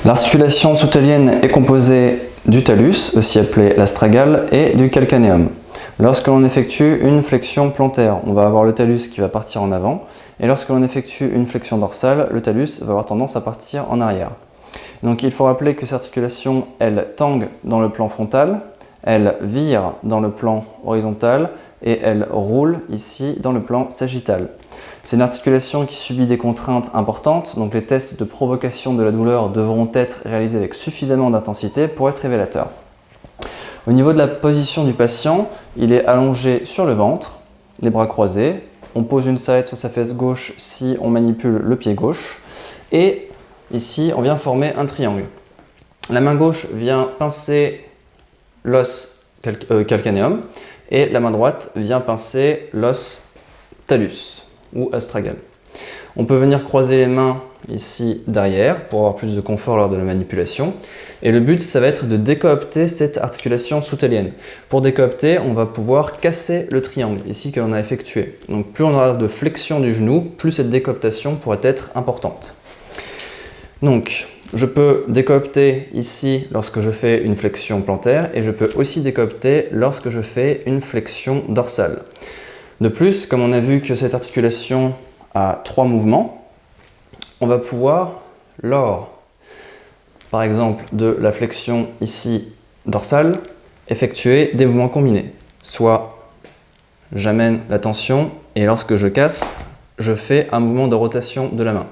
L'articulation soutalienne est composée du talus, aussi appelé l'astragale, et du calcanéum. Lorsque l'on effectue une flexion plantaire, on va avoir le talus qui va partir en avant, et lorsque l'on effectue une flexion dorsale, le talus va avoir tendance à partir en arrière. Donc il faut rappeler que cette articulation, elle tangue dans le plan frontal, elle vire dans le plan horizontal, et elle roule ici dans le plan sagittal. C'est une articulation qui subit des contraintes importantes, donc les tests de provocation de la douleur devront être réalisés avec suffisamment d'intensité pour être révélateurs. Au niveau de la position du patient, il est allongé sur le ventre, les bras croisés. On pose une serviette sur sa fesse gauche si on manipule le pied gauche. Et ici, on vient former un triangle. La main gauche vient pincer l'os calcanéum et la main droite vient pincer l'os talus ou astragale. On peut venir croiser les mains ici derrière pour avoir plus de confort lors de la manipulation. Et le but, ça va être de décoopter cette articulation soutalienne. Pour décoopter, on va pouvoir casser le triangle ici que l'on a effectué. Donc plus on aura de flexion du genou, plus cette décooptation pourrait être importante. Donc je peux décoopter ici lorsque je fais une flexion plantaire et je peux aussi décoopter lorsque je fais une flexion dorsale. De plus, comme on a vu que cette articulation a 3 mouvements, on va pouvoir, lors par exemple de la flexion ici dorsale, effectuer des mouvements combinés. Soit j'amène la tension et lorsque je casse, je fais un mouvement de rotation de la main.